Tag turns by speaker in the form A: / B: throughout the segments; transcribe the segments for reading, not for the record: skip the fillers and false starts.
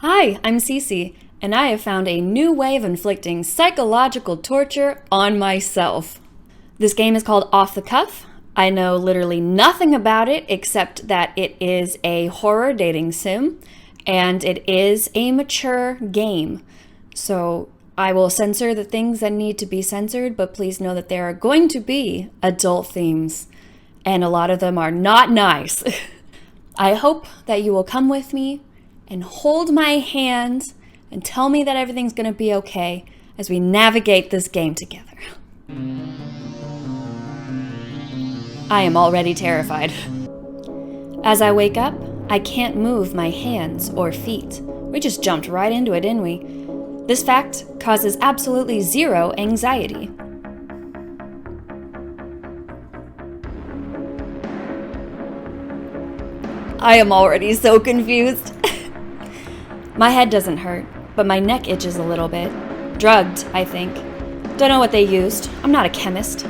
A: Hi, I'm Cece, and I have found a new way of inflicting psychological torture on myself. This game is called Off the Cuff. I know literally nothing about it except that it is a horror dating sim, and it is a mature game. So I will censor the things that need to be censored, but please know that there are going to be adult themes, and a lot of them are not nice. I hope that you will come with me and hold my hand and tell me that everything's going to be okay as we navigate this game together. I am already terrified. As I wake up, I can't move my hands or feet. We just jumped right into it, didn't we? This fact causes absolutely zero anxiety. I am already so confused. My head doesn't hurt, but my neck itches a little bit. Drugged, I think. Don't know what they used. I'm not a chemist.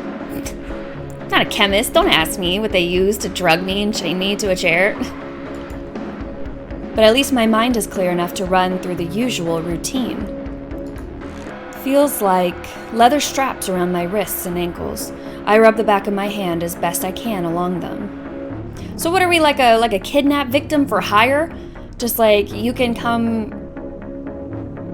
A: Not a chemist. Don't ask me what they used to drug me and chain me to a chair. But at least my mind is clear enough to run through the usual routine. Feels like leather straps around my wrists and ankles. I rub the back of my hand as best I can along them. So what are we, like a kidnap victim for hire? Just like, you can come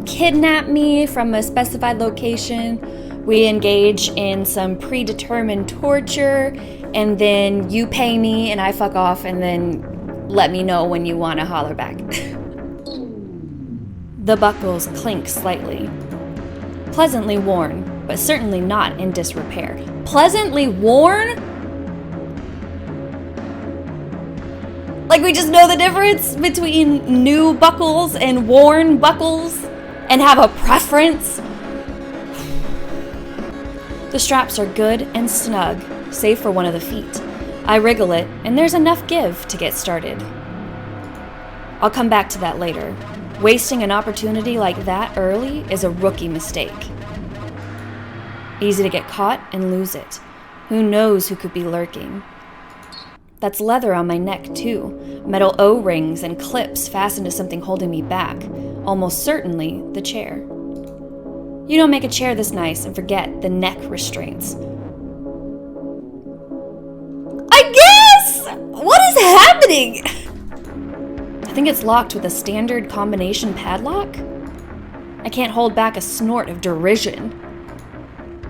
A: kidnap me from a specified location, we engage in some predetermined torture, and then you pay me and I fuck off, and then let me know when you want to holler back. The buckles clink slightly. Pleasantly worn, but certainly not in disrepair. Pleasantly worn? Like, we just know the difference between new buckles and worn buckles and have a preference? The straps are good and snug, save for one of the feet. I wriggle it, and there's enough give to get started. I'll come back to that later. Wasting an opportunity like that early is a rookie mistake. Easy to get caught and lose it. Who knows who could be lurking? That's leather on my neck, too. Metal O-rings and clips fastened to something holding me back. Almost certainly the chair. You don't make a chair this nice and forget the neck restraints. I guess! What is happening? I think it's locked with a standard combination padlock. I can't hold back a snort of derision.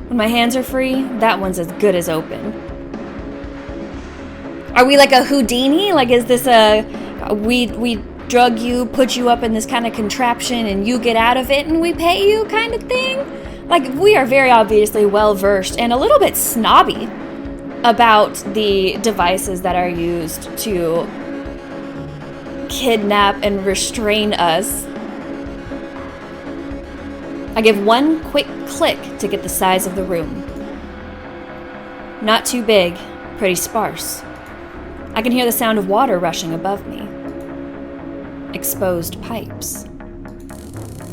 A: When my hands are free, that one's as good as open. Are we like a Houdini? Like, is this we drug you, put you up in this kind of contraption, and you get out of it and we pay you kind of thing? Like, we are very obviously well-versed and a little bit snobby about the devices that are used to kidnap and restrain us. I give one quick click to get the size of the room. Not too big, pretty sparse. I can hear the sound of water rushing above me. Exposed pipes.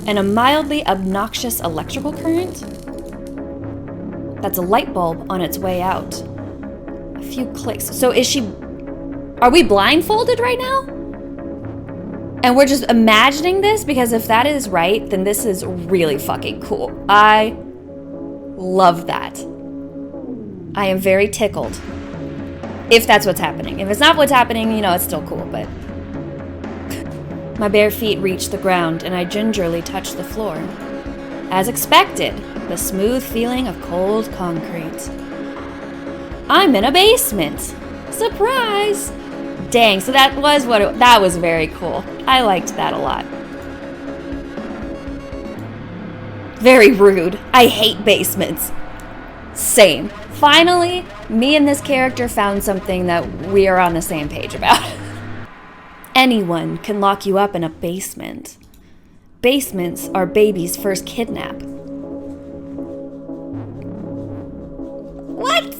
A: And a mildly obnoxious electrical current? That's a light bulb on its way out. A few clicks. So are we blindfolded right now? And we're just imagining this? Because if that is right, then this is really fucking cool. I love that. I am very tickled. If that's what's happening. If it's not what's happening, it's still cool, but... My bare feet reach the ground, and I gingerly touch the floor. As expected, the smooth feeling of cold concrete. I'm in a basement! Surprise! Dang, so that was very cool. I liked that a lot. Very rude. I hate basements. Same. Finally, me and this character found something that we are on the same page about. Anyone can lock you up in a basement. Basements are baby's first kidnap. What?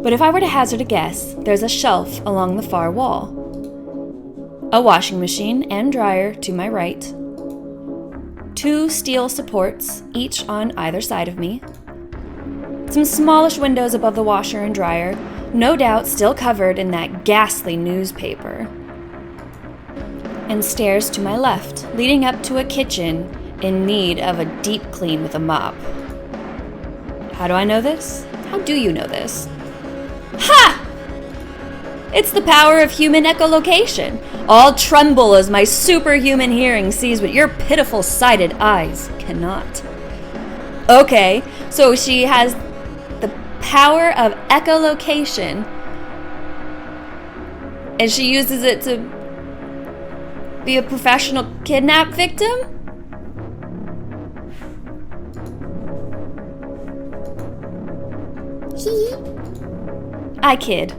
A: But if I were to hazard a guess, there's a shelf along the far wall. A washing machine and dryer to my right. 2 steel supports, each on either side of me. Some smallish windows above the washer and dryer, no doubt still covered in that ghastly newspaper. and stairs to my left, leading up to a kitchen in need of a deep clean with a mop. How do I know this? How do you know this? Ha! It's the power of human echolocation. I'll tremble as my superhuman hearing sees what your pitiful sighted eyes cannot. Okay, so she has the power of echolocation, and she uses it to be a professional kidnap victim? I kid.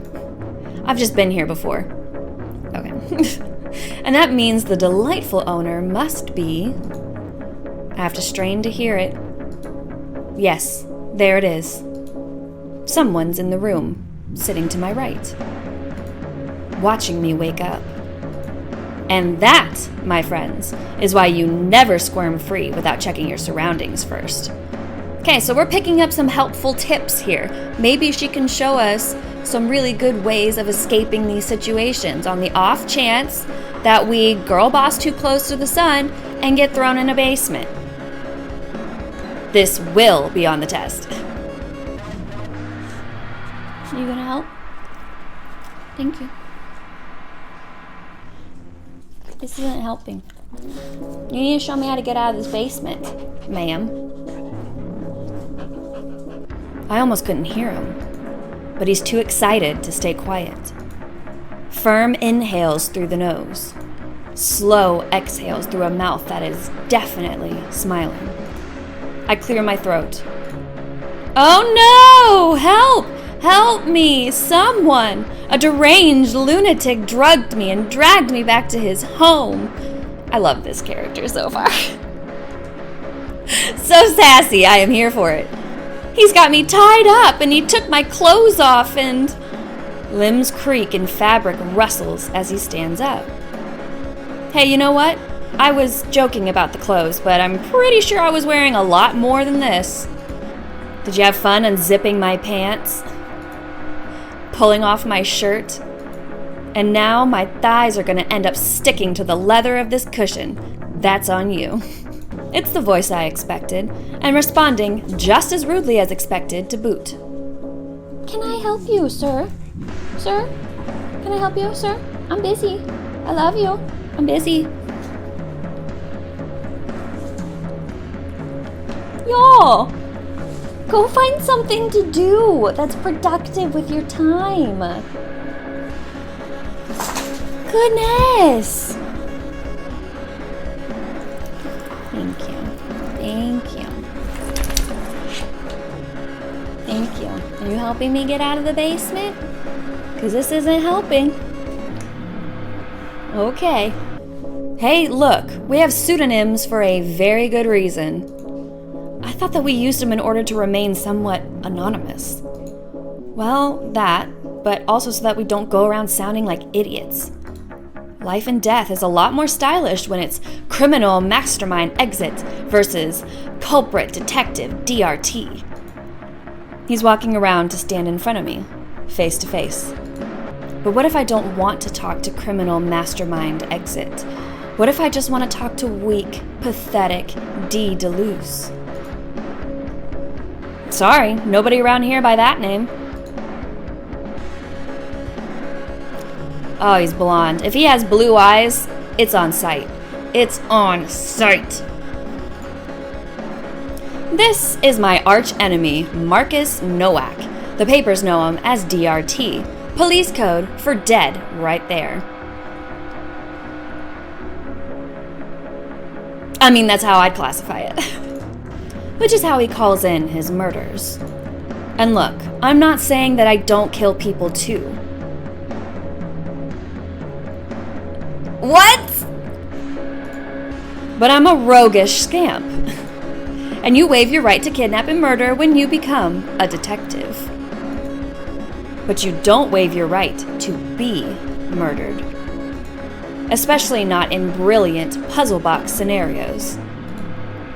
A: I've just been here before. Okay. And that means the delightful owner must be... I have to strain to hear it. Yes, there it is. Someone's in the room, sitting to my right, watching me wake up. And that, my friends, is why you never squirm free without checking your surroundings first. Okay, so we're picking up some helpful tips here. Maybe she can show us some really good ways of escaping these situations on the off chance that we girl boss too close to the sun and get thrown in a basement. This will be on the test. Are you gonna help? Thank you. This isn't helping. You need to show me how to get out of this basement, ma'am. I almost couldn't hear him, but he's too excited to stay quiet. Firm inhales through the nose, slow exhales through a mouth that is definitely smiling. I clear my throat. Oh no! Help! Help me! Someone! A deranged lunatic drugged me and dragged me back to his home. I love this character so far. So sassy, I am here for it. He's got me tied up and he took my clothes off and... Limbs creak and fabric rustles as he stands up. Hey, you know what? I was joking about the clothes, but I'm pretty sure I was wearing a lot more than this. Did you have fun unzipping my pants? Pulling off my shirt? And now my thighs are gonna end up sticking to the leather of this cushion. That's on you. It's the voice I expected, and responding just as rudely as expected to boot. Can I help you, sir? Sir? Can I help you, sir? I'm busy. I love you. I'm busy. Y'all, go find something to do that's productive with your time. Goodness. Thank you. Thank you. Thank you. Are you helping me get out of the basement? Because this isn't helping. Okay. Hey, look, we have pseudonyms for a very good reason. I thought that we used them in order to remain somewhat anonymous. Well, that, but also so that we don't go around sounding like idiots. Life and death is a lot more stylish when it's criminal mastermind exit versus culprit detective DRT. He's walking around to stand in front of me, face to face. But what if I don't want to talk to criminal mastermind exit? What if I just want to talk to weak, pathetic D. Deleuze? Sorry, nobody around here by that name. Oh, he's blonde. If he has blue eyes, it's on sight. It's on sight. This is my arch enemy, Marcus Nowak. The papers know him as DRT. Police code for dead right there. I mean, that's how I'd classify it. Which is how he calls in his murders. And look, I'm not saying that I don't kill people too. What? But I'm a roguish scamp. And you waive your right to kidnap and murder when you become a detective. But you don't waive your right to be murdered. Especially not in brilliant puzzle box scenarios.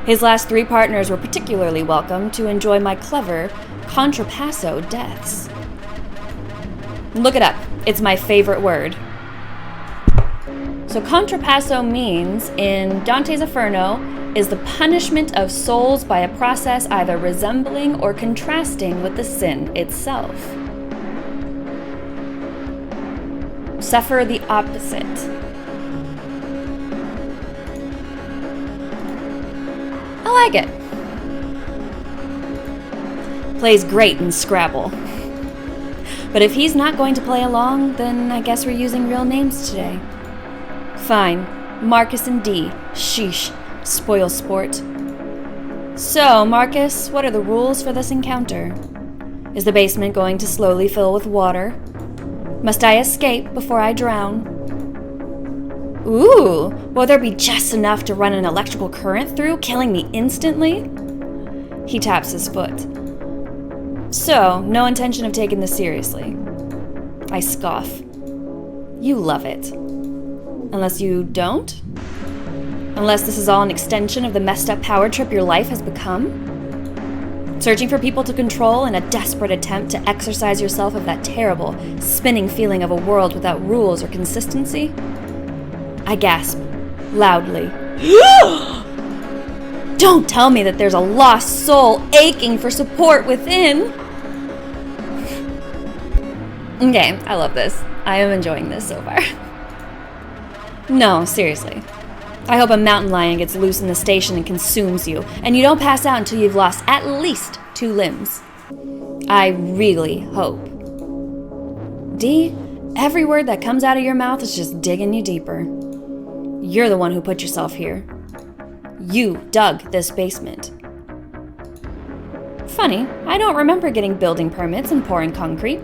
A: His last 3 partners were particularly welcome to enjoy my clever contrapasso deaths. Look it up. It's my favorite word. So contrapasso means, in Dante's Inferno, is the punishment of souls by a process either resembling or contrasting with the sin itself. Suffer the opposite. I like it. Plays great in Scrabble. But if he's not going to play along, then I guess we're using real names today. Fine. Marcus and D. Sheesh. Spoil sport. So, Marcus, what are the rules for this encounter? Is the basement going to slowly fill with water? Must I escape before I drown? Ooh, will there be just enough to run an electrical current through, killing me instantly? He taps his foot. So, no intention of taking this seriously. I scoff. You love it. Unless you don't? Unless this is all an extension of the messed up power trip your life has become? Searching for people to control in a desperate attempt to exorcise yourself of that terrible, spinning feeling of a world without rules or consistency? I gasp, loudly. Don't tell me that there's a lost soul aching for support within! Okay, I love this. I am enjoying this so far. No, seriously. I hope a mountain lion gets loose in the station and consumes you, and you don't pass out until you've lost at least 2 limbs. I really hope. D, every word that comes out of your mouth is just digging you deeper. You're the one who put yourself here. You dug this basement. Funny, I don't remember getting building permits and pouring concrete.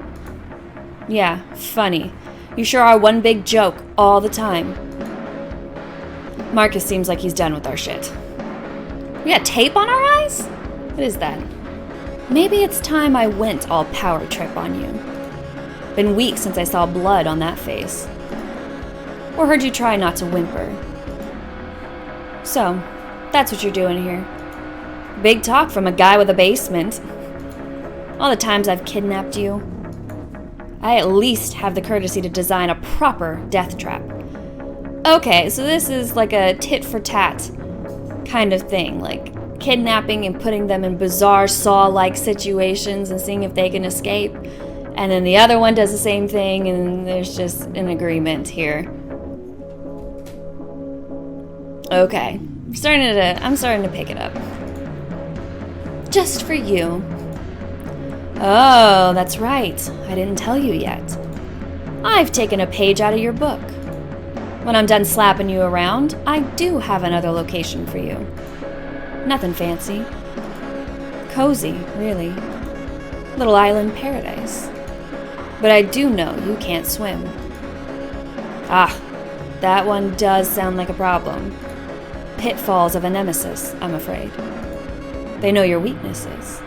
A: Yeah, funny. You sure are one big joke all the time. Marcus seems like he's done with our shit. We got tape on our eyes? What is that? Maybe it's time I went all power trip on you. Been weeks since I saw blood on that face. Or heard you try not to whimper. So, that's what you're doing here. Big talk from a guy with a basement. All the times I've kidnapped you. I at least have the courtesy to design a proper death trap. Okay, so this is like a tit-for-tat kind of thing, like kidnapping and putting them in bizarre Saw-like situations and seeing if they can escape. And then the other one does the same thing, and there's just an agreement here. Okay, I'm starting to pick it up. Just for you. Oh, that's right. I didn't tell you yet. I've taken a page out of your book. When I'm done slapping you around, I do have another location for you. Nothing fancy. Cozy, really. Little island paradise. But I do know you can't swim. Ah, that one does sound like a problem. Pitfalls of a nemesis, I'm afraid. They know your weaknesses.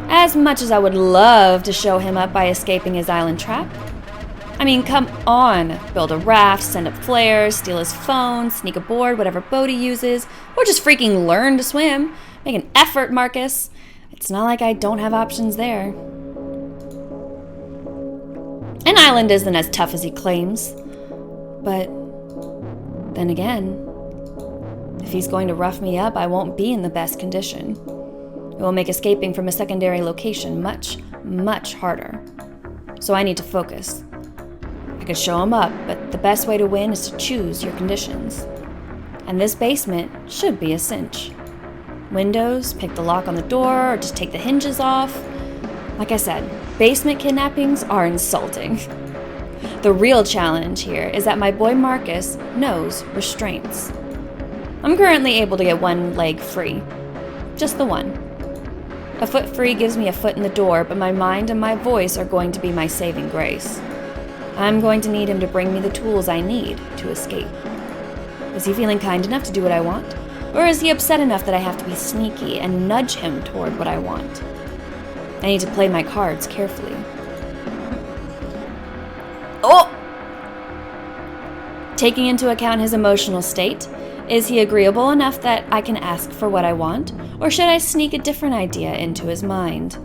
A: As much as I would love to show him up by escaping his island trap. I mean, come on. Build a raft, send up flares, steal his phone, sneak aboard whatever boat he uses, or just freaking learn to swim. Make an effort, Marcus. It's not like I don't have options there. An island isn't as tough as he claims. But then again, if he's going to rough me up, I won't be in the best condition. It will make escaping from a secondary location much, much harder. So I need to focus. I could show him up, but the best way to win is to choose your conditions. And this basement should be a cinch. Windows, pick the lock on the door, or just take the hinges off. Like I said, basement kidnappings are insulting. The real challenge here is that my boy Marcus knows restraints. I'm currently able to get one leg free. Just the one. A foot free gives me a foot in the door, but my mind and my voice are going to be my saving grace. I'm going to need him to bring me the tools I need to escape. Is he feeling kind enough to do what I want? Or is he upset enough that I have to be sneaky and nudge him toward what I want? I need to play my cards carefully. Oh! Taking into account his emotional state, is he agreeable enough that I can ask for what I want? Or should I sneak a different idea into his mind?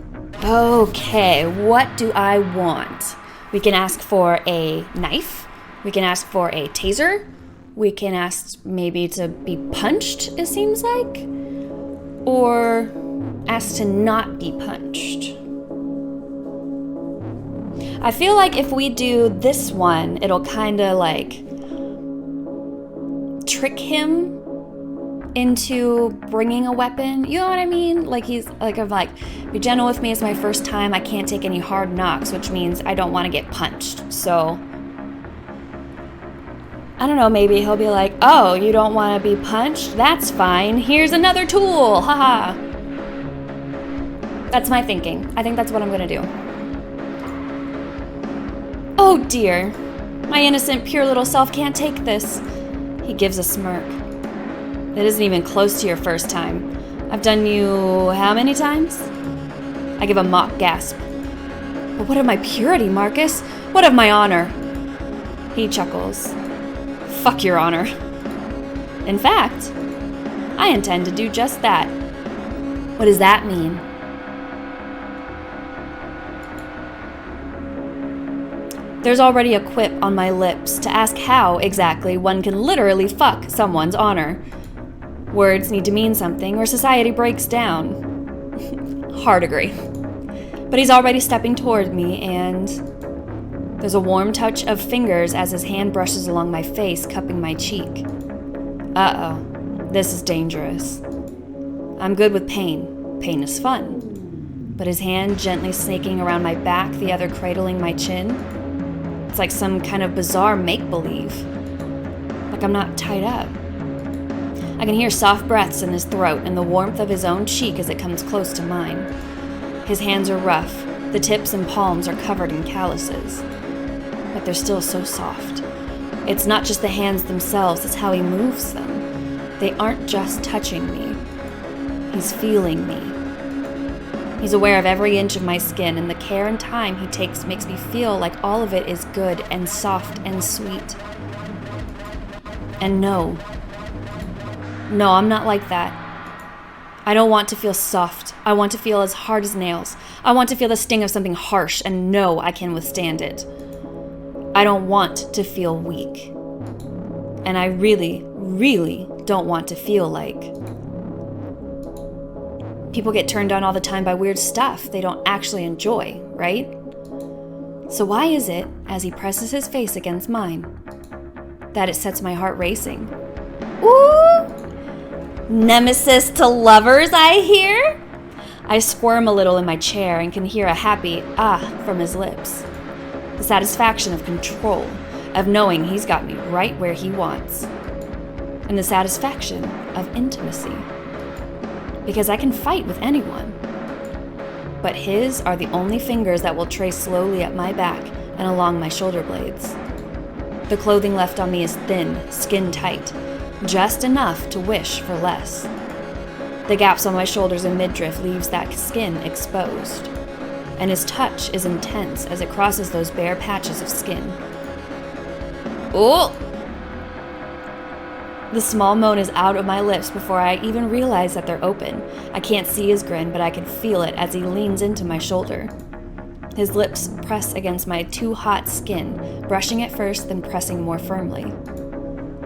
A: Okay, what do I want? We can ask for a knife, We can ask for a taser. We can ask maybe to be punched, it seems like. Or ask to not be punched. I feel like if we do this one, it'll kind of like trick him into bringing a weapon. You know what I mean? Like he's like, I'm like, be gentle with me. It's my first time. I can't take any hard knocks, which means I don't want to get punched. So I don't know, maybe he'll be like, oh, you don't want to be punched? That's fine. Here's another tool. Haha. That's my thinking. I think that's what I'm going to do. Oh dear. My innocent, pure little self can't take this. He gives a smirk. It isn't even close to your first time. I've done you how many times? I give a mock gasp. But what of my purity, Marcus? What of my honor? He chuckles. Fuck your honor. In fact, I intend to do just that. What does that mean? There's already a quip on my lips to ask how exactly one can literally fuck someone's honor. Words need to mean something or society breaks down. Hard agree. But he's already stepping toward me and there's a warm touch of fingers as his hand brushes along my face, cupping my cheek. Uh-oh, this is dangerous. I'm good with pain. Pain is fun. But his hand gently snaking around my back, the other cradling my chin. It's like some kind of bizarre make-believe. Like I'm not tied up. I can hear soft breaths in his throat and the warmth of his own cheek as it comes close to mine. His hands are rough. The tips and palms are covered in calluses. But they're still so soft. It's not just the hands themselves, it's how he moves them. They aren't just touching me. He's feeling me. He's aware of every inch of my skin, and the care and time he takes makes me feel like all of it is good and soft and sweet. And no, I'm not like that. I don't want to feel soft. I want to feel as hard as nails. I want to feel the sting of something harsh and know I can withstand it. I don't want to feel weak. And I really, really don't want to feel like people get turned on all the time by weird stuff they don't actually enjoy, right? So why is it, as he presses his face against mine, that it sets my heart racing? Ooh! Nemesis to lovers, I hear? I squirm a little in my chair and can hear a happy ah from his lips. The satisfaction of control, of knowing he's got me right where he wants. And the satisfaction of intimacy. Because I can fight with anyone. But his are the only fingers that will trace slowly up my back and along my shoulder blades. The clothing left on me is thin, skin tight, just enough to wish for less. The gaps on my shoulders and midriff leaves that skin exposed. And his touch is intense as it crosses those bare patches of skin. Oh! The small moan is out of my lips before I even realize that they're open. I can't see his grin, but I can feel it as he leans into my shoulder. His lips press against my too hot skin, brushing at first, then pressing more firmly.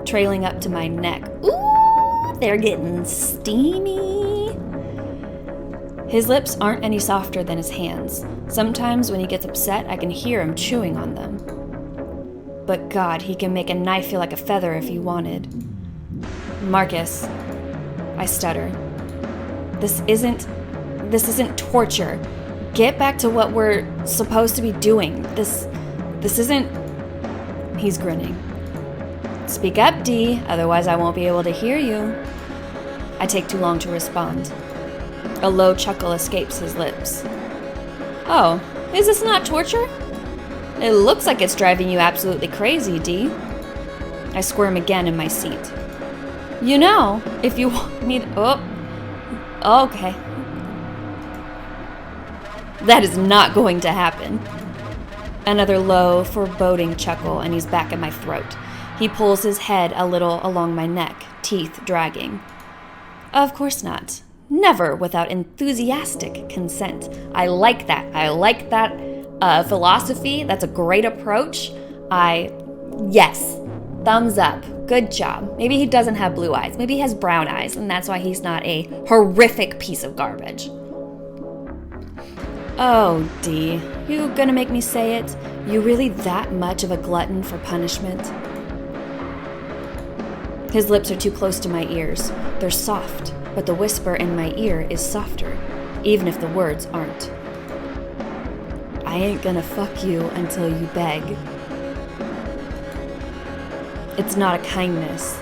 A: Trailing up to my neck. Ooh, they're getting steamy. His lips aren't any softer than his hands. Sometimes when he gets upset, I can hear him chewing on them. But God, he can make a knife feel like a feather if he wanted. Marcus, I stutter. This isn't torture. Get back to what we're supposed to be doing. This isn't... He's grinning. Speak up, D, otherwise I won't be able to hear you. I take too long to respond. A low chuckle escapes his lips. Oh, is this not torture? It looks like it's driving you absolutely crazy, D. I squirm again in my seat. You know, if you want me to... Oh, okay. That is not going to happen. Another low, foreboding chuckle, and he's back at my throat. He pulls his head a little along my neck, teeth dragging. Of course not. Never without enthusiastic consent. I like that. I like that philosophy. That's a great approach. I Yes. Thumbs up. Good job. Maybe he doesn't have blue eyes. Maybe he has brown eyes, and that's why he's not a horrific piece of garbage. Oh, D, you gonna make me say it? You really that much of a glutton for punishment? His lips are too close to my ears. They're soft, but the whisper in my ear is softer, even if the words aren't. I ain't gonna fuck you until you beg. It's not a kindness.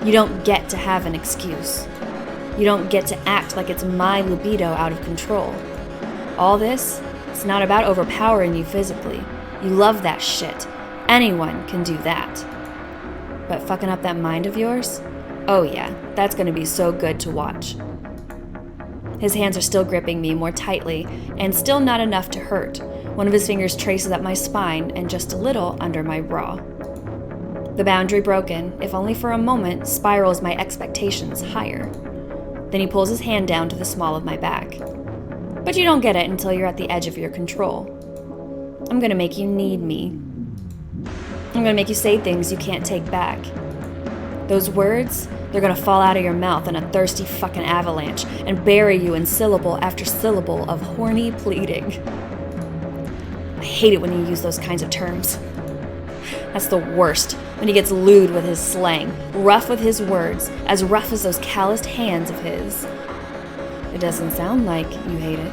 A: You don't get to have an excuse. You don't get to act like it's my libido out of control. All this, it's not about overpowering you physically. You love that shit. Anyone can do that. But fucking up that mind of yours? Oh yeah, that's gonna be so good to watch. His hands are still gripping me more tightly, and still not enough to hurt. One of his fingers traces up my spine and just a little under my bra. The boundary broken, if only for a moment, spirals my expectations higher. Then he pulls his hand down to the small of my back. But you don't get it until you're at the edge of your control. I'm gonna make you need me. I'm gonna make you say things you can't take back. Those words, they're gonna fall out of your mouth in a thirsty fucking avalanche and bury you in syllable after syllable of horny pleading. I hate it when you use those kinds of terms. That's the worst, when he gets lewd with his slang, rough with his words, as rough as those calloused hands of his. It doesn't sound like you hate it.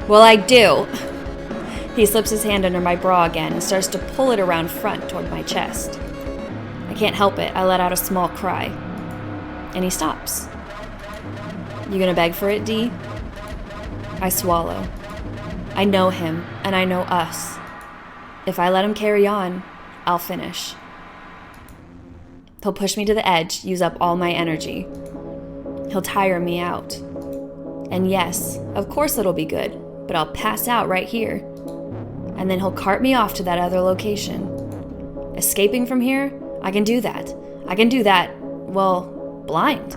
A: Well, I do. He slips his hand under my bra again and starts to pull it around front toward my chest. I can't help it. I let out a small cry. And he stops. You gonna beg for it, D? I swallow. I know him, and I know us. If I let him carry on, I'll finish. He'll push me to the edge, use up all my energy. He'll tire me out. And yes, of course it'll be good, but I'll pass out right here. And then he'll cart me off to that other location. Escaping from here, I can do that. I can do that, well, blind.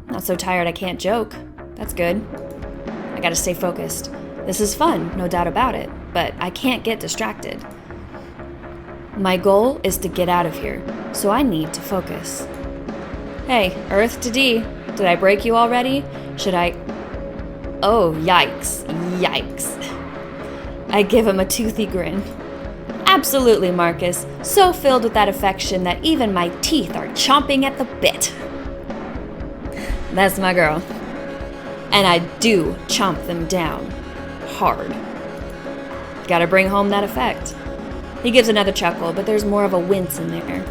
A: Not so tired I can't joke. That's good. I gotta stay focused. This is fun, no doubt about it, but I can't get distracted. My goal is to get out of here, so I need to focus. Hey, Earth to D, did I break you already? Should I... Oh, yikes. I give him a toothy grin. Absolutely, Marcus. So filled with that affection that even my teeth are chomping at the bit. That's my girl. And I do chomp them down. Hard. Gotta bring home that effect. He gives another chuckle, but there's more of a wince in there.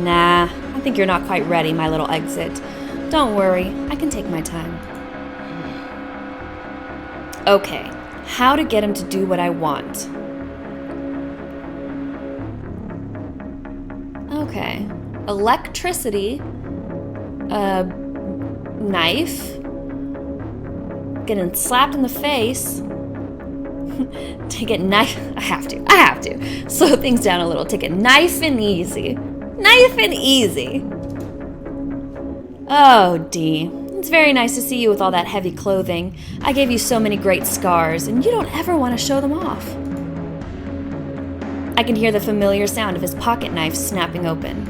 A: Nah, I think you're not quite ready, my little exit. Don't worry, I can take my time. Okay, how to get him to do what I want. Okay, electricity, knife, getting slapped in the face. Take it nice. I have to. Slow things down a little. Take it nice and easy. Oh, D. It's very nice to see you with all that heavy clothing. I gave you so many great scars, and you don't ever want to show them off. I can hear the familiar sound of his pocket knife snapping open.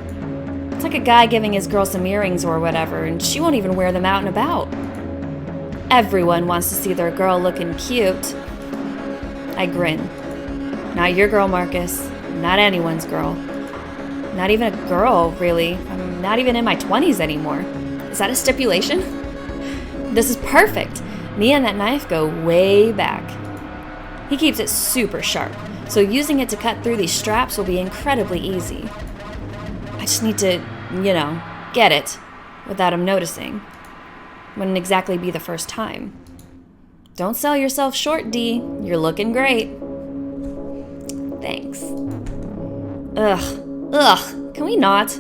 A: It's like a guy giving his girl some earrings or whatever, and she won't even wear them out and about. Everyone wants to see their girl looking cute. I grin. Not your girl, Marcus. Not anyone's girl. Not even a girl, really. I'm not even in my 20s anymore. Is that a stipulation? This is perfect. Me and that knife go way back. He keeps it super sharp, so using it to cut through these straps will be incredibly easy. I just need to, get it without him noticing. Wouldn't exactly be the first time. Don't sell yourself short, D. You're looking great. Thanks. Ugh, can we not?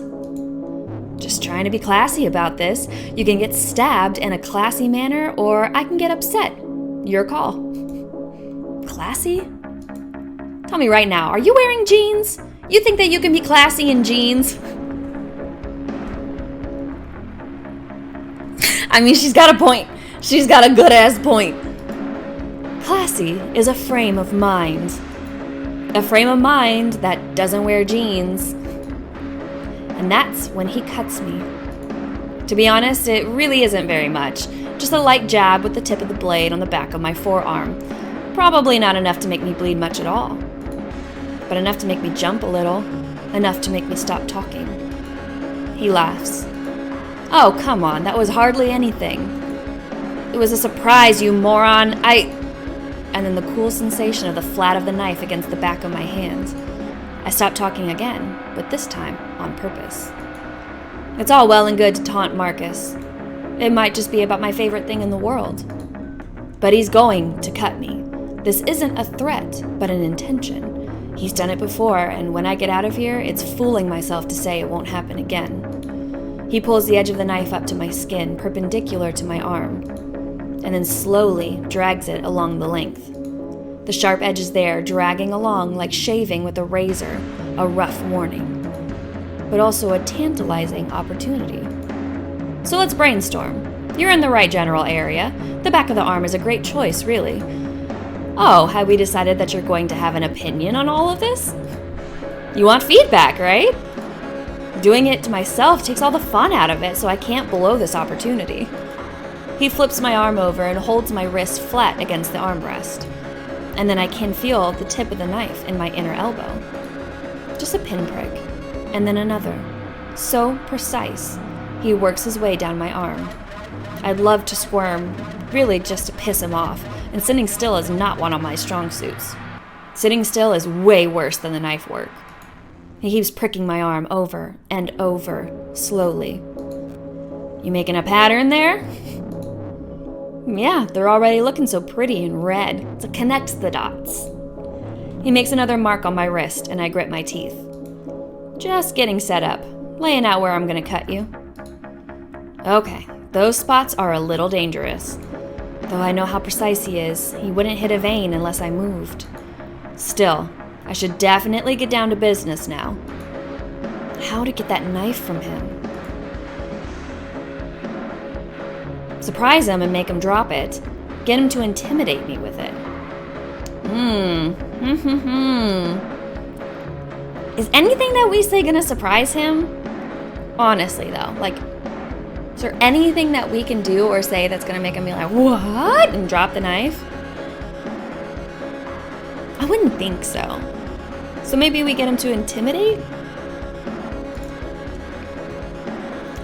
A: Just trying to be classy about this. You can get stabbed in a classy manner, or I can get upset. Your call. Classy? Tell me right now, are you wearing jeans? You think that you can be classy in jeans? I mean, she's got a point. She's got a good-ass point. Classy is a frame of mind. a frame of mind that doesn't wear jeans. And that's when he cuts me. To be honest, it really isn't very much. Just a light jab with the tip of the blade on the back of my forearm. Probably not enough to make me bleed much at all. But enough to make me jump a little. Enough to make me stop talking. He laughs. Oh, come on, that was hardly anything. It was a surprise, you moron. And then the cool sensation of the flat of the knife against the back of my hand. I stopped talking again, but this time on purpose. It's all well and good to taunt Marcus. It might just be about my favorite thing in the world. But he's going to cut me. This isn't a threat, but an intention. He's done it before, and when I get out of here, it's fooling myself to say it won't happen again. He pulls the edge of the knife up to my skin, perpendicular to my arm, and then slowly drags it along the length. The sharp edge is there, dragging along like shaving with a razor, a rough warning, but also a tantalizing opportunity. So let's brainstorm. You're in the right general area. The back of the arm is a great choice, really. Oh, have we decided that you're going to have an opinion on all of this? You want feedback, right? Doing it to myself takes all the fun out of it, so I can't blow this opportunity. He flips my arm over and holds my wrist flat against the armrest. And then I can feel the tip of the knife in my inner elbow. Just a pinprick. And then another. So precise. He works his way down my arm. I'd love to squirm, really just to piss him off, and sitting still is not one of my strong suits. Sitting still is way worse than the knife work. He keeps pricking my arm over and over, slowly. You making a pattern there? Yeah, they're already looking so pretty and red. It connects the dots. He makes another mark on my wrist, and I grit my teeth. Just getting set up, laying out where I'm gonna cut you. Okay, those spots are a little dangerous. Though I know how precise he is, he wouldn't hit a vein unless I moved. Still, I should definitely get down to business now. How to get that knife from him? Surprise him and make him drop it. Get him to intimidate me with it. Is anything that we say gonna surprise him? Honestly though, is there anything that we can do or say that's gonna make him be like, what? And drop the knife? I wouldn't think so. So maybe we get him to intimidate?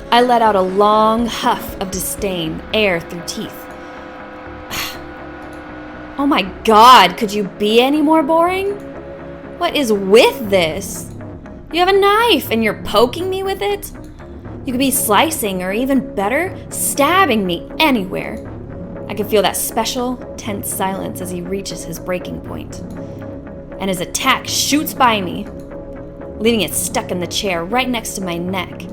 A: I let out a long huff of disdain, air through teeth. Oh my God, could you be any more boring? What is with this? You have a knife and you're poking me with it? You could be slicing or even better, stabbing me anywhere. I can feel that special, tense silence as he reaches his breaking point. And his attack shoots by me, leaving it stuck in the chair right next to my neck.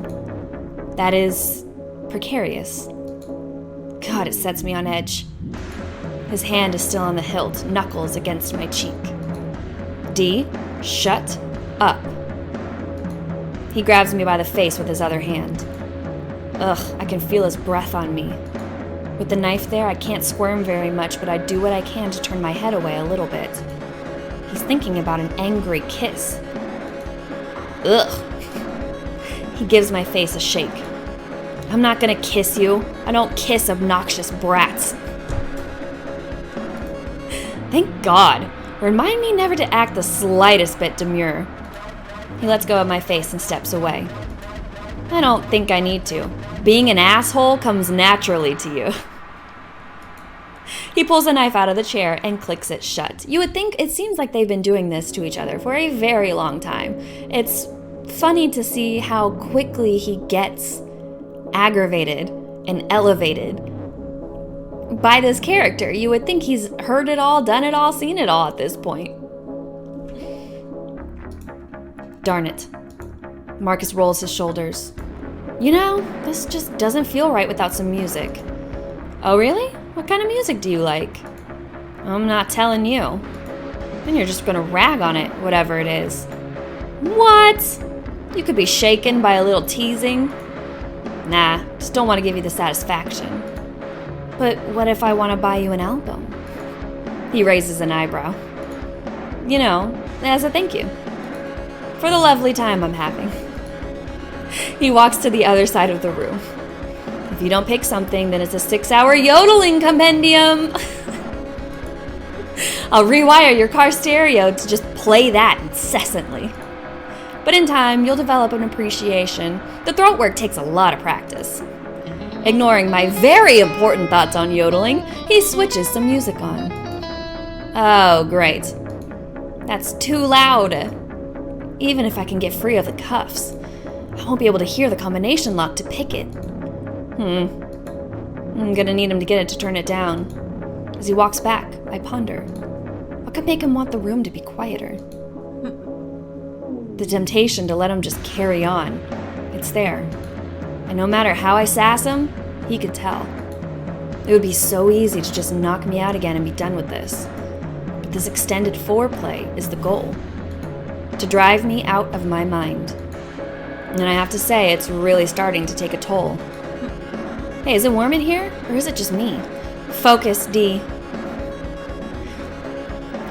A: That is precarious. God, it sets me on edge. His hand is still on the hilt, knuckles against my cheek. D, shut up. He grabs me by the face with his other hand. Ugh, I can feel his breath on me. With the knife there, I can't squirm very much, but I do what I can to turn my head away a little bit. He's thinking about an angry kiss. Ugh. He gives my face a shake. I'm not gonna kiss you. I don't kiss obnoxious brats. Thank God. Remind me never to act the slightest bit demure. He lets go of my face and steps away. I don't think I need to. Being an asshole comes naturally to you. He pulls a knife out of the chair and clicks it shut. You would think it seems like they've been doing this to each other for a very long time. It's funny to see how quickly he gets aggravated and elevated by this character. You would think he's heard it all, done it all, seen it all at this point. Darn it. Marcus rolls his shoulders. You know, this just doesn't feel right without some music. Oh, really? What kind of music do you like? I'm not telling you. Then you're just gonna rag on it, whatever it is. What? You could be shaken by a little teasing. Nah, just don't want to give you the satisfaction. But what if I want to buy you an album? He raises an eyebrow. You know, as a thank you for the lovely time I'm having. He walks to the other side of the room. If you don't pick something, then it's a 6-hour yodeling compendium. I'll rewire your car stereo to just play that incessantly. But in time, you'll develop an appreciation. The throat work takes a lot of practice. Ignoring my very important thoughts on yodeling, he switches some music on. Oh, great. That's too loud. Even if I can get free of the cuffs, I won't be able to hear the combination lock to pick it. I'm gonna need him to get it to turn it down. As he walks back, I ponder. What could make him want the room to be quieter? The temptation to let him just carry on. It's there. And no matter how I sass him, he could tell. It would be so easy to just knock me out again and be done with this. But this extended foreplay is the goal. To drive me out of my mind. And I have to say, it's really starting to take a toll. Hey, is it warm in here? Or is it just me? Focus, D.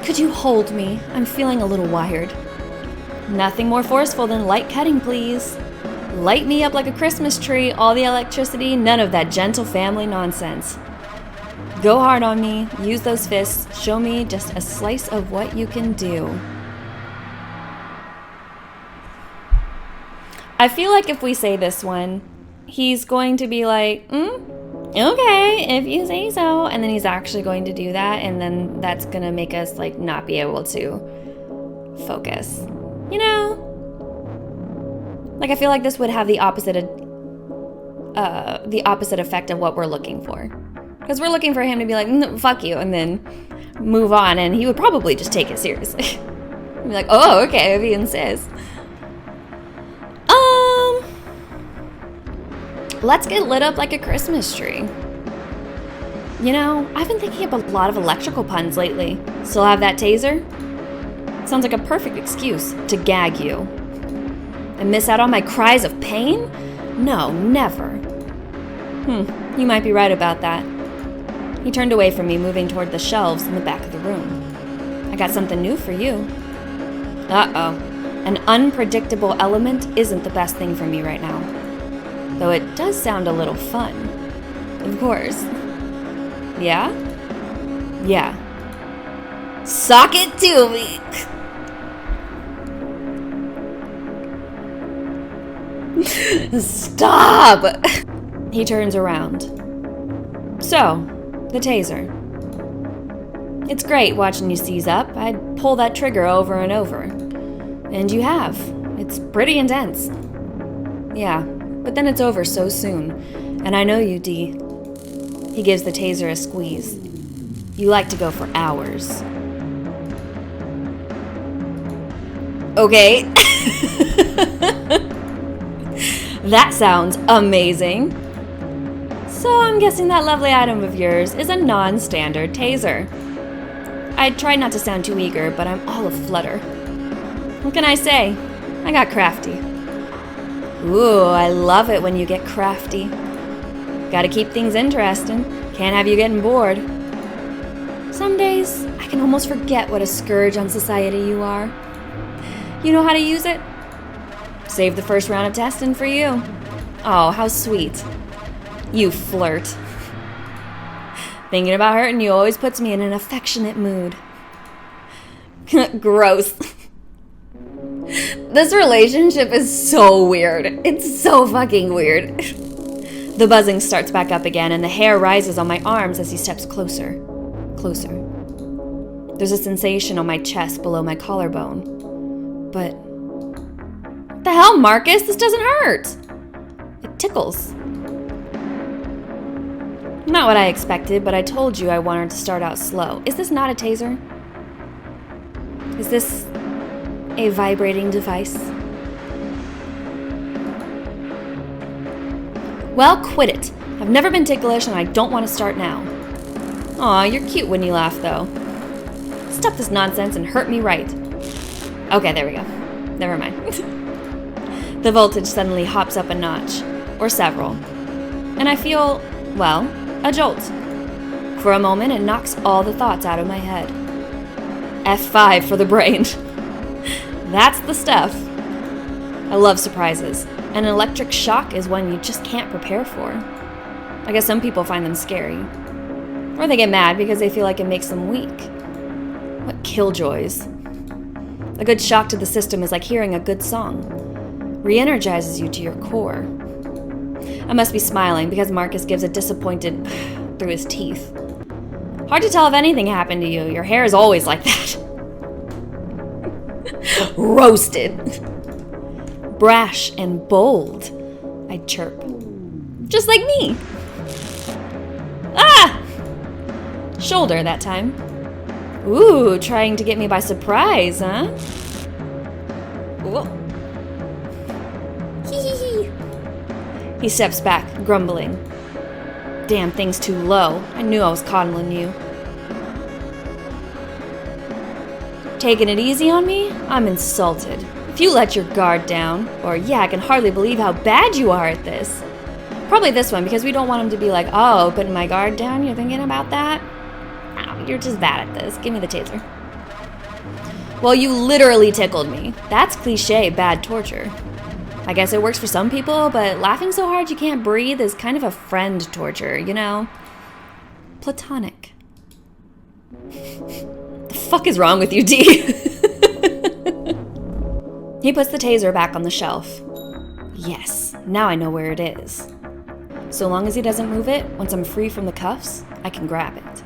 A: Could you hold me? I'm feeling a little wired. Nothing more forceful than light cutting, please. Light me up like a Christmas tree, all the electricity, none of that gentle family nonsense. Go hard on me, use those fists, show me just a slice of what you can do. I feel like if we say this one, he's going to be like, okay, if you say so. And then he's actually going to do that. And then that's going to make us like not be able to focus. You know? Like I feel like this would have the opposite effect of what we're looking for. Because we're looking for him to be like, fuck you, and then move on. And he would probably just take it seriously. Be like, oh, okay, if he insists. Let's get lit up like a Christmas tree. You know, I've been thinking up a lot of electrical puns lately. Still have that taser? Sounds like a perfect excuse to gag you. And miss out on my cries of pain? No, never. You might be right about that. He turned away from me, moving toward the shelves in the back of the room. I got something new for you. Uh-oh. An unpredictable element isn't the best thing for me right now. Though it does sound a little fun. Of course. Yeah? Yeah. Sock it to me! Stop! He turns around. So, the taser. It's great watching you seize up. I'd pull that trigger over and over. And you have. It's pretty intense. Yeah, but then it's over so soon. And I know you, D. He gives the taser a squeeze. You like to go for hours. Okay. That sounds amazing. So I'm guessing that lovely item of yours is a non-standard taser. I tried not to sound too eager, but I'm all aflutter. What can I say? I got crafty. Ooh, I love it when you get crafty. Gotta keep things interesting. Can't have you getting bored. Some days, I can almost forget what a scourge on society you are. You know how to use it? Save the first round of testing for you. Oh, how sweet. You flirt. Thinking about hurting you always puts me in an affectionate mood. Gross. This relationship is so weird. It's so fucking weird. The buzzing starts back up again, and the hair rises on my arms as he steps closer. Closer. There's a sensation on my chest below my collarbone. But... what the hell, Marcus? This doesn't hurt. It tickles. Not what I expected, but I told you I wanted to start out slow. Is this not a taser? Is this a vibrating device? Well, quit it. I've never been ticklish and I don't want to start now. Aw, you're cute when you laugh, though. Stop this nonsense and hurt me right. Okay, there we go. Never mind. The voltage suddenly hops up a notch, or several, and I feel, well, a jolt. For a moment, it knocks all the thoughts out of my head. F5 for the brain. That's the stuff. I love surprises. An electric shock is one you just can't prepare for. I guess some people find them scary. Or they get mad because they feel like it makes them weak. What killjoys. A good shock to the system is like hearing a good song. Re-energizes you to your core. I must be smiling because Marcus gives a disappointed through his teeth. Hard to tell if anything happened to you. Your hair is always like that. Roasted. Brash and bold, I chirp. Just like me. Ah! Shoulder that time. Ooh, trying to get me by surprise, huh? Whoa. Hee. He steps back, grumbling. Damn thing's too low. I knew I was coddling you. Taking it easy on me? I'm insulted. If you let your guard down, or yeah, I can hardly believe how bad you are at this. Probably this one, because we don't want him to be like, oh, putting my guard down, you're thinking about that? No, you're just bad at this. Give me the taser. Well, you literally tickled me. That's cliche bad torture. I guess it works for some people, but laughing so hard you can't breathe is kind of a friend torture, you know? Platonic. The fuck is wrong with you, D? He puts the taser back on the shelf. Yes, now I know where it is. So long as he doesn't move it, once I'm free from the cuffs, I can grab it.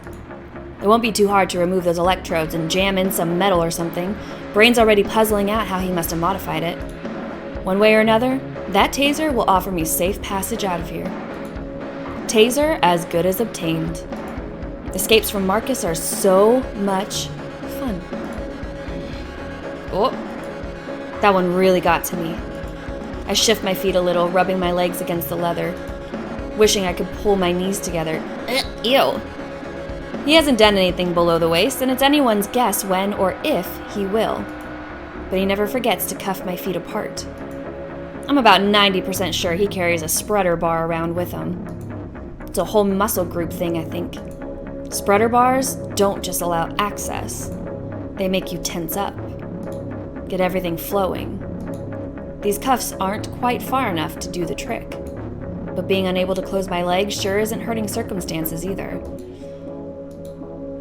A: It won't be too hard to remove those electrodes and jam in some metal or something. Brain's already puzzling out how he must have modified it. One way or another, that taser will offer me safe passage out of here. Taser as good as obtained. Escapes from Marcus are so much fun. Oh, that one really got to me. I shift my feet a little, rubbing my legs against the leather, wishing I could pull my knees together. Ew. He hasn't done anything below the waist, and it's anyone's guess when or if he will. But he never forgets to cuff my feet apart. I'm about 90% sure he carries a spreader bar around with him. It's a whole muscle group thing, I think. Spreader bars don't just allow access. They make you tense up. Get everything flowing. These cuffs aren't quite far enough to do the trick. But being unable to close my legs sure isn't hurting circumstances either.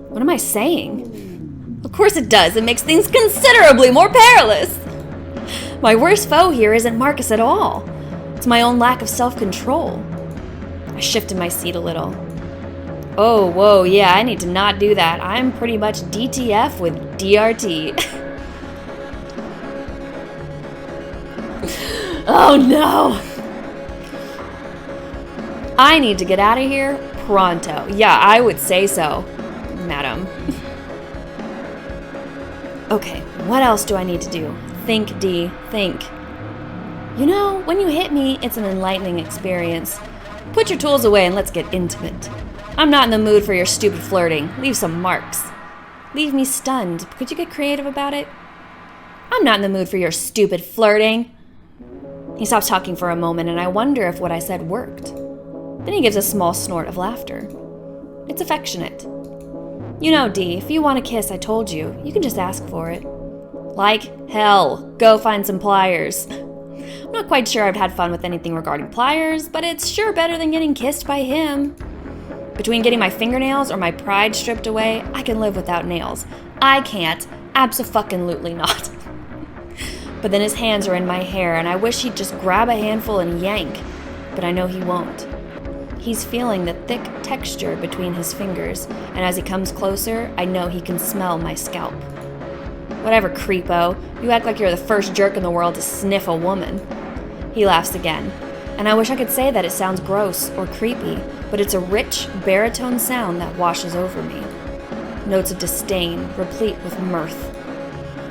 A: What am I saying? Of course it does. It makes things considerably more perilous. My worst foe here isn't Marcus at all. It's my own lack of self-control. I shifted my seat a little. Oh, whoa, yeah, I need to not do that. I'm pretty much DTF with DRT. Oh no! I need to get out of here pronto. Yeah, I would say so, madam. Okay, what else do I need to do? Think, D, think. You know, when you hit me, it's an enlightening experience. Put your tools away and let's get intimate. I'm not in the mood for your stupid flirting. Leave some marks. Leave me stunned. Could you get creative about it? I'm not in the mood for your stupid flirting. He stops talking for a moment, and I wonder if what I said worked. Then he gives a small snort of laughter. It's affectionate. You know, D, if you want a kiss, I told you, you can just ask for it. Like hell. Go find some pliers. I'm not quite sure I've had fun with anything regarding pliers, but it's sure better than getting kissed by him. Between getting my fingernails or my pride stripped away, I can live without nails. I can't. Abso-fucking-lutely not. But then his hands are in my hair, and I wish he'd just grab a handful and yank. But I know he won't. He's feeling the thick texture between his fingers, and as he comes closer, I know he can smell my scalp. Whatever, creepo. You act like you're the first jerk in the world to sniff a woman. He laughs again, and I wish I could say that it sounds gross or creepy, but it's a rich, baritone sound that washes over me. Notes of disdain, replete with mirth.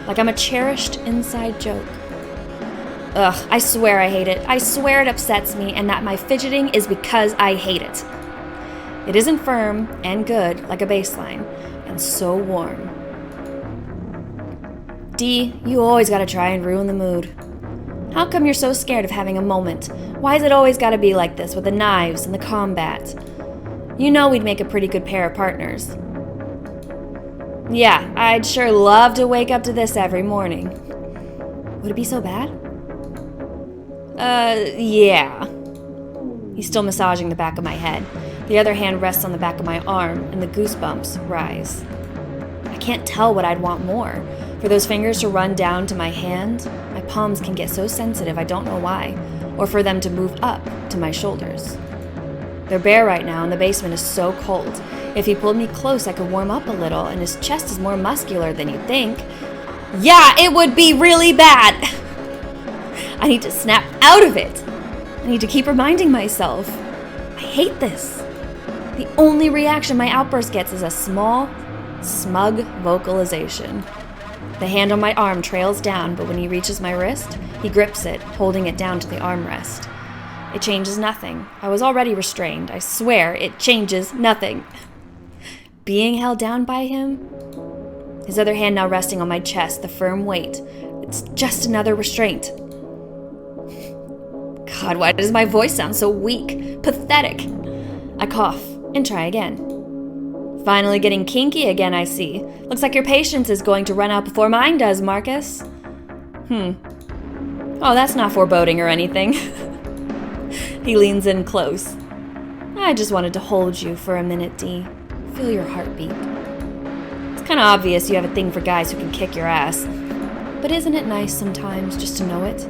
A: Like I'm a cherished inside joke. Ugh, I swear I hate it. I swear it upsets me, and that my fidgeting is because I hate it. It isn't firm and good like a baseline, and so warm. D, you always gotta try and ruin the mood. How come you're so scared of having a moment? Why's it always gotta be like this with the knives and the combat? You know we'd make a pretty good pair of partners. Yeah, I'd sure love to wake up to this every morning. Would it be so bad? Yeah. He's still massaging the back of my head. The other hand rests on the back of my arm, and the goosebumps rise. I can't tell what I'd want more. For those fingers to run down to my hand, my palms can get so sensitive I don't know why, or for them to move up to my shoulders. They're bare right now, and the basement is so cold. If he pulled me close, I could warm up a little, and his chest is more muscular than you'd think. Yeah, it would be really bad! I need to snap out of it. I need to keep reminding myself. I hate this. The only reaction my outburst gets is a small, smug vocalization. The hand on my arm trails down, but when he reaches my wrist, he grips it, holding it down to the armrest. It changes nothing. I was already restrained. I swear, it changes nothing. Being held down by him, his other hand now resting on my chest, the firm weight. It's just another restraint. God, why does my voice sound so weak, pathetic? I cough and try again. Finally getting kinky again, I see. Looks like your patience is going to run out before mine does, Marcus. Oh, that's not foreboding or anything. He leans in close. I just wanted to hold you for a minute, Dee. Feel your heartbeat. It's kind of obvious you have a thing for guys who can kick your ass. But isn't it nice sometimes just to know it?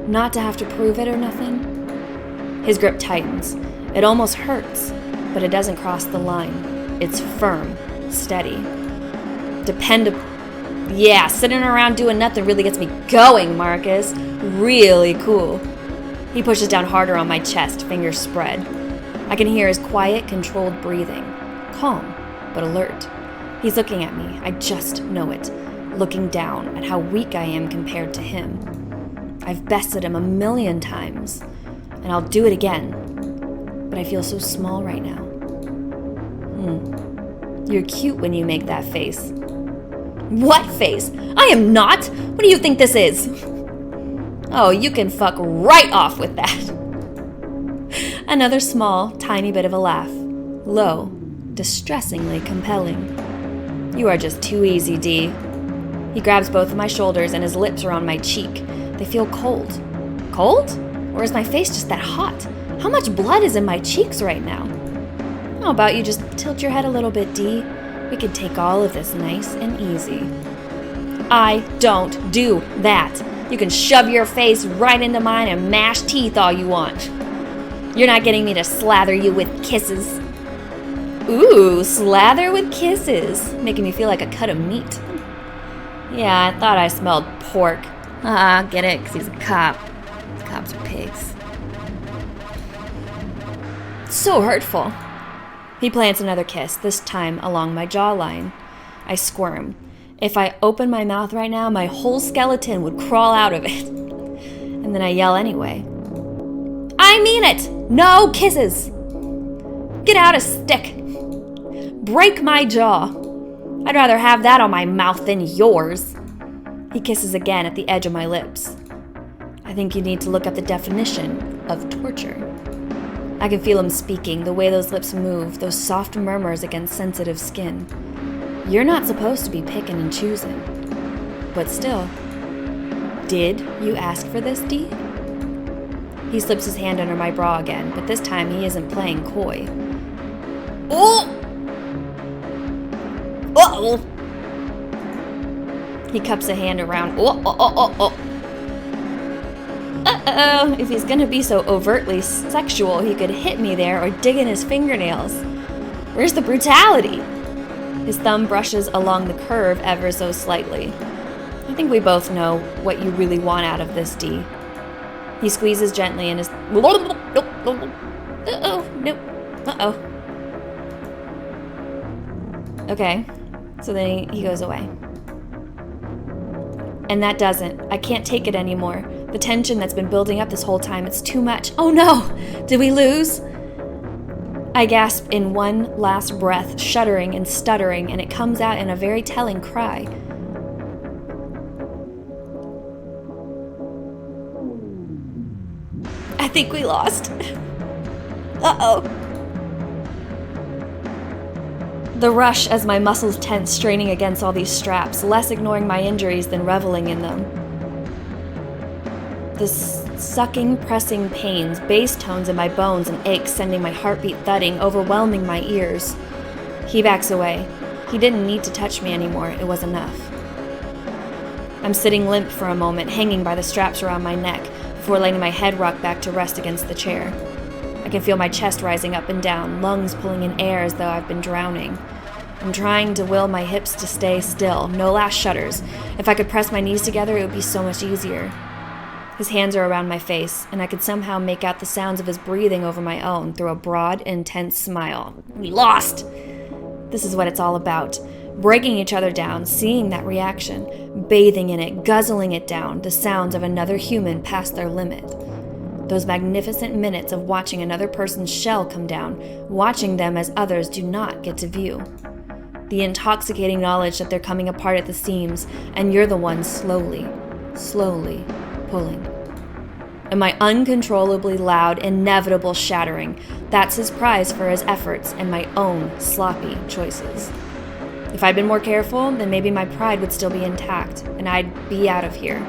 A: Not to have to prove it or nothing? His grip tightens. It almost hurts, but it doesn't cross the line. It's firm, steady. Yeah, sitting around doing nothing really gets me going, Marcus. Really cool. He pushes down harder on my chest, fingers spread. I can hear his quiet, controlled breathing. Calm, but alert. He's looking at me. I just know it. Looking down at how weak I am compared to him. I've bested him 1,000,000 times, and I'll do it again. But I feel so small right now. You're cute when you make that face. What face? I am not! What do you think this is? Oh, you can fuck right off with that. Another small, tiny bit of a laugh. Low, distressingly compelling. You are just too easy, Dee. He grabs both of my shoulders and his lips are on my cheek. They feel cold. Cold? Or is my face just that hot? How much blood is in my cheeks right now? How about you just tilt your head a little bit, Dee? We could take all of this nice and easy. I don't do that. You can shove your face right into mine and mash teeth all you want. You're not getting me to slather you with kisses. Ooh, slather with kisses. Making me feel like a cut of meat. Yeah, I thought I smelled pork. Get it? Because he's a cop. Cops are pigs. So hurtful. He plants another kiss, this time along my jawline. I squirm. If I open my mouth right now, my whole skeleton would crawl out of it. And then I yell anyway. I mean it! No kisses! Get out a stick! Break my jaw! I'd rather have that on my mouth than yours. He kisses again at the edge of my lips. I think you need to look up the definition of torture. I can feel him speaking, the way those lips move, those soft murmurs against sensitive skin. You're not supposed to be picking and choosing. But still, did you ask for this, Dee? He slips his hand under my bra again, but this time he isn't playing coy. Oh! Uh-oh! He cups a hand around. Uh-oh! If he's gonna be so overtly sexual, he could hit me there or dig in his fingernails. Where's the brutality? His thumb brushes along the curve ever so slightly. I think we both know what you really want out of this, Dee. He squeezes gently in his... Uh-oh. Okay, so then he goes away. And that doesn't. I can't take it anymore. The tension that's been building up this whole time, it's too much. Oh no! Did we lose? I gasp in one last breath, shuddering and stuttering, and it comes out in a very telling cry. I think we lost. Uh-oh. The rush as my muscles tense, straining against all these straps, less ignoring my injuries than reveling in them. The sucking, pressing pains, bass tones in my bones and aches, sending my heartbeat thudding, overwhelming my ears. He backs away. He didn't need to touch me anymore. It was enough. I'm sitting limp for a moment, hanging by the straps around my neck, before letting my head rock back to rest against the chair. I can feel my chest rising up and down, lungs pulling in air as though I've been drowning. I'm trying to will my hips to stay still, no last shudders. If I could press my knees together, it would be so much easier. His hands are around my face, and I could somehow make out the sounds of his breathing over my own through a broad, intense smile. We lost! This is what it's all about. Breaking each other down, seeing that reaction, bathing in it, guzzling it down, the sounds of another human past their limit. Those magnificent minutes of watching another person's shell come down, watching them as others do not get to view. The intoxicating knowledge that they're coming apart at the seams, and you're the one slowly pulling. And my uncontrollably loud, inevitable shattering, that's his prize for his efforts and my own sloppy choices. If I'd been more careful, then maybe my pride would still be intact, and I'd be out of here.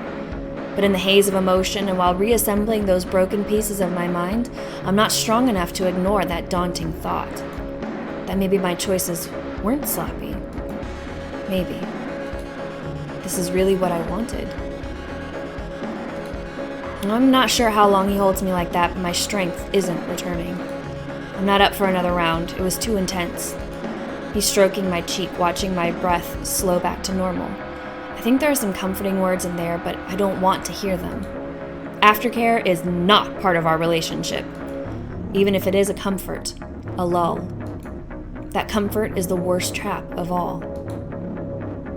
A: But in the haze of emotion, and while reassembling those broken pieces of my mind, I'm not strong enough to ignore that daunting thought. That maybe my choices weren't sloppy. Maybe. This is really what I wanted. I'm not sure how long he holds me like that, but my strength isn't returning. I'm not up for another round. It was too intense. He's stroking my cheek, watching my breath slow back to normal. I think there are some comforting words in there, but I don't want to hear them. Aftercare is not part of our relationship. Even if it is a comfort, a lull. That comfort is the worst trap of all.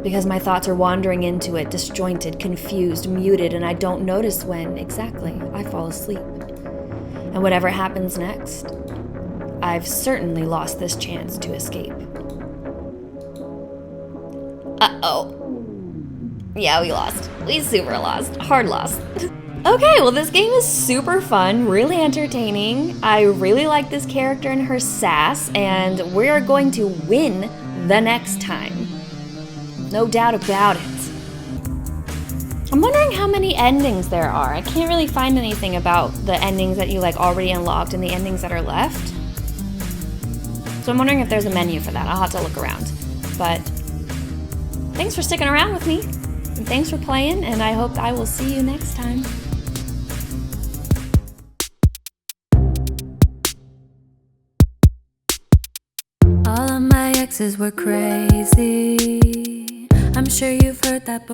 A: Because my thoughts are wandering into it, disjointed, confused, muted, and I don't notice when, exactly, I fall asleep. And whatever happens next, I've certainly lost this chance to escape. Uh-oh. Yeah, we lost. We super lost. Hard lost. Okay, well, this game is super fun, really entertaining. I really like this character and her sass, and we're going to win the next time. No doubt about it. I'm wondering how many endings there are. I can't really find anything about the endings that you already unlocked and the endings that are left. So I'm wondering if there's a menu for that. I'll have to look around. But thanks for sticking around with me. And thanks for playing, and I hope I will see you next time.
B: All of my exes were crazy. I'm sure you've heard that before.